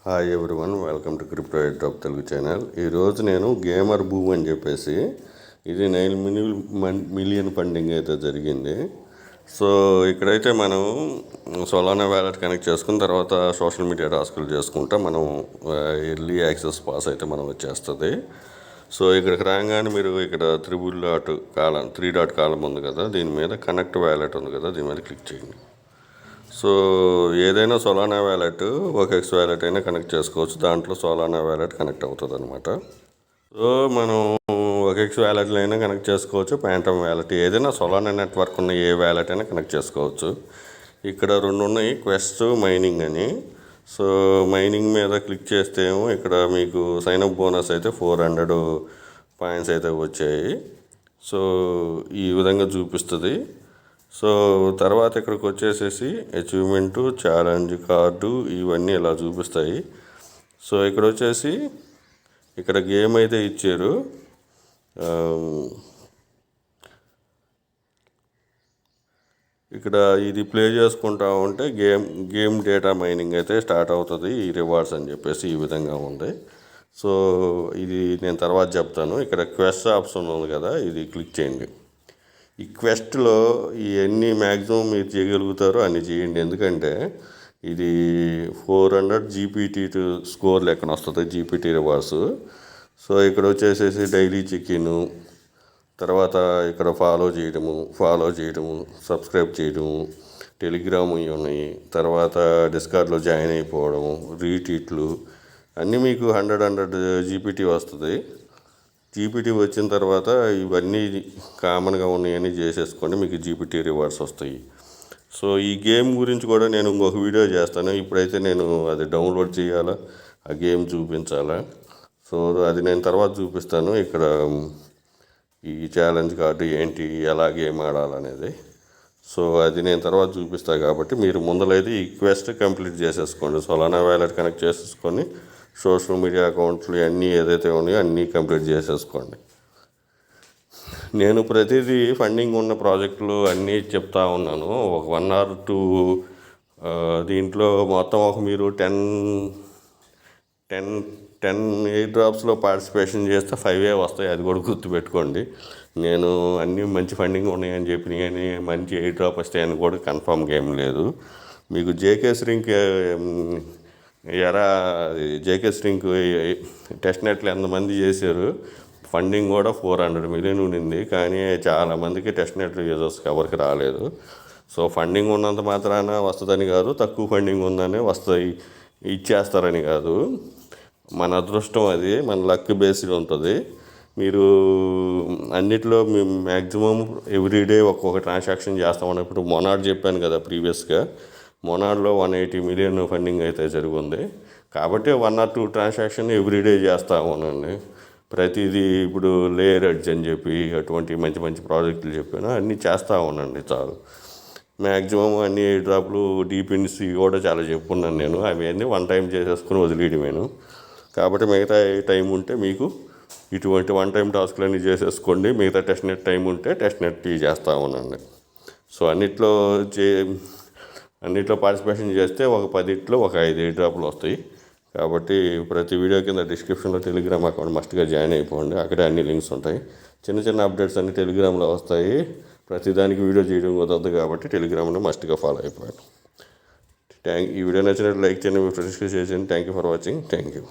Hi everyone, welcome to crypto airdrop Telugu channel. ఈరోజు నేను gamer boom అని చెప్పేసి ఇది 9 మిలియన్ ఫండింగ్ అయితే జరిగింది. సో ఇక్కడైతే మనం సోలానా వ్యాలెట్ కనెక్ట్ చేసుకున్న తర్వాత సోషల్ మీడియా టాస్కులు చేసుకుంటా మనం ఎర్లీ యాక్సెస్ పాస్ అయితే మనం వచ్చేస్తుంది. సో ఇక్కడికి రాగానే మీరు ఇక్కడ 3 డాట్ కాలం ఉంది కదా, దీని మీద కనెక్ట్ వ్యాలెట్ ఉంది కదా, దీని మీద క్లిక్ చేయండి. సో ఏదైనా సోలానా వ్యాలెట్ OKX వ్యాలెట్ అయినా కనెక్ట్ చేసుకోవచ్చు. దాంట్లో సోలానా వ్యాలెట్ కనెక్ట్ అవుతుంది అనమాట. సో మనం OKX వ్యాలెట్లో అయినా కనెక్ట్ చేసుకోవచ్చు, ప్యాంటమ్ వ్యాలెట్ ఏదైనా సోలానా నెట్వర్క్ ఉన్న ఏ వ్యాలెట్ అయినా కనెక్ట్ చేసుకోవచ్చు. ఇక్కడ 2 ఉన్నాయి, క్వెస్ట్, మైనింగ్ అని. సో మైనింగ్ మీద క్లిక్ చేస్తే ఏమో ఇక్కడ మీకు సైన్అప్ బోనస్ అయితే 400 పాయింట్స్ అయితే వచ్చాయి. సో ఈ విధంగా చూపిస్తుంది. సో తర్వాత ఇక్కడికి వచ్చేసేసి అచీవ్మెంటు, ఛాలెంజ్ కార్డు ఇవన్నీ ఇలా చూపిస్తాయి. సో ఇక్కడ వచ్చేసి ఇక్కడ గేమ్ అయితే ఇచ్చారు. ఇక్కడ ఇది ప్లే చేసుకుంటా ఉంటే గేమ్ డేటా మైనింగ్ అయితే స్టార్ట్ అవుతుంది, ఈ రివార్డ్స్ అని చెప్పేసి ఈ విధంగా ఉంది. సో ఇది నేను తర్వాత చెప్తాను. ఇక్కడ క్వెస్ట్ ఆప్షన్ ఉంది కదా, ఇది క్లిక్ చేయండి. ఈ క్వెస్ట్లో ఇవన్నీ మ్యాక్సిమం మీరు చేయగలుగుతారో అన్నీ చేయండి. ఎందుకంటే ఇది 400 జీపీటీ స్కోర్ లెక్కన వస్తుంది, జీపీటీ రివార్డ్స్. సో ఇక్కడ వచ్చేసేసి డైలీ చెక్-ఇన్, తర్వాత ఇక్కడ ఫాలో చేయడము, సబ్స్క్రైబ్ చేయడము, టెలిగ్రామ్ ఇవి ఉన్నాయి, తర్వాత డిస్కార్డ్లో జాయిన్ అయిపోవడము, రీట్వీట్లు అన్నీ మీకు 100 జీపీటీ వస్తుంది. జీపీటీ వచ్చిన తర్వాత ఇవన్నీ కామన్గా ఉన్నాయని చేసేసుకోండి, మీకు జీపీటీ రివార్డ్స్ వస్తాయి. సో ఈ గేమ్ గురించి కూడా నేను ఇంకొక వీడియో చేస్తాను. ఇప్పుడైతే నేను అది డౌన్లోడ్ చేయాలా, ఆ గేమ్ చూపించాలా. సో అది నేను తర్వాత చూపిస్తాను. ఇక్కడ ఈ ఛాలెంజ్ కార్డు ఏంటి, ఎలా గేమ్ ఆడాలనేది. సో అది నేను తర్వాత చూపిస్తాను. కాబట్టి మీరు ముందలైతే ఈ క్వెస్ట్ కంప్లీట్ చేసేసుకోండి. సోలానా వ్యాలెట్ కనెక్ట్ చేసేసుకొని సోషల్ మీడియా అకౌంట్లు అన్నీ ఏదైతే ఉన్నాయో అన్నీ కంప్లీట్ చేసేసుకోండి. నేను ప్రతిదీ ఫండింగ్ ఉన్న ప్రాజెక్టులు అన్నీ చెప్తా ఉన్నాను. ఒక 1 or 2 దీంట్లో మొత్తం మీరు 10 ఎయిర్ డ్రాప్స్లో పార్టిసిపేషన్ చేస్తే 5 వస్తాయి, అది కూడా గుర్తుపెట్టుకోండి. నేను అన్నీ మంచి ఫండింగ్ ఉన్నాయని చెప్పి కానీ మంచి ఎయిర్ డ్రాప్ వస్తాయని కూడా కన్ఫామ్గా ఏం లేదు. మీకు జేకే స్ట్రింక్ జేకే స్ట్రింక్ టెస్ట్ నెట్లు ఎంతమంది చేశారు, ఫండింగ్ కూడా 400 మిలియన్ ఉండింది. కానీ చాలామందికి టెస్ట్ నెట్లు యూజర్స్కి ఎవరికి రాలేదు. సో ఫండింగ్ ఉన్నంత మాత్రాన వస్తుందని కాదు, తక్కువ ఫండింగ్ ఉందని వస్తాయి ఇచ్చేస్తారని కాదు. మన అదృష్టం అది, మన లక్ బేస్డ్ ఉంటుంది. మీరు అన్నిట్లో మేము మ్యాక్సిమం ఎవ్రీడే ఒక్కొక్క ట్రాన్సాక్షన్ చేస్తామని ఇప్పుడు మొనాడ్ చెప్పాను కదా ప్రీవియస్గా. మొనాడ్లో 180 మిలియన్ ఫండింగ్ అయితే జరిగింది. కాబట్టి 1 or 2 ట్రాన్సాక్షన్ ఎవ్రీడే చేస్తా ఉన్నాను. ప్రతిదీ ఇప్పుడు లేయర్ ఎడ్జ్ అని చెప్పి అటువంటి మంచి మంచి ప్రాజెక్టులు చెప్పాను, అన్నీ చేస్తూ ఉండండి చాలు. మ్యాక్సిమం అన్ని డ్రాప్లు డీపిన్స్ కూడా చాలా చెప్పుకున్నాను నేను. అవి అన్నీ 1 టైం చేసేసుకుని వదిలేయడమేను. కాబట్టి మిగతా టైం ఉంటే మీకు ఇటువంటి 1 టైం టాస్క్లన్నీ చేసేసుకోండి. మిగతా టెస్ట్ నెట్ టైం ఉంటే టెస్ట్ నెట్ చేస్తూ ఉండండి. సో అన్నిట్లో పార్టిసిపేషన్ చేస్తే ఒక 10 ఒక 5 ఎయిర్ డ్రాప్లు వస్తాయి. కాబట్టి ప్రతి వీడియో కింద డిస్క్రిప్షన్లో టెలిగ్రామ్ అకౌంట్ మస్ట్గా జాయిన్ అయిపోండి. అక్కడే అన్ని లింక్స్ ఉంటాయి. చిన్న చిన్న అప్డేట్స్ అన్ని టెలిగ్రామ్లో వస్తాయి. ప్రతిదానికి వీడియో చేయడం కుదరదు కాబట్టి టెలిగ్రామ్లో మస్ట్గా ఫాలో అయిపోయాను. ఈ వీడియో నచ్చినట్టు లైక్ చేయండి, మీ ఫ్రెండ్స్కి షేర్ చేయండి. Thank you for watching. Thank you.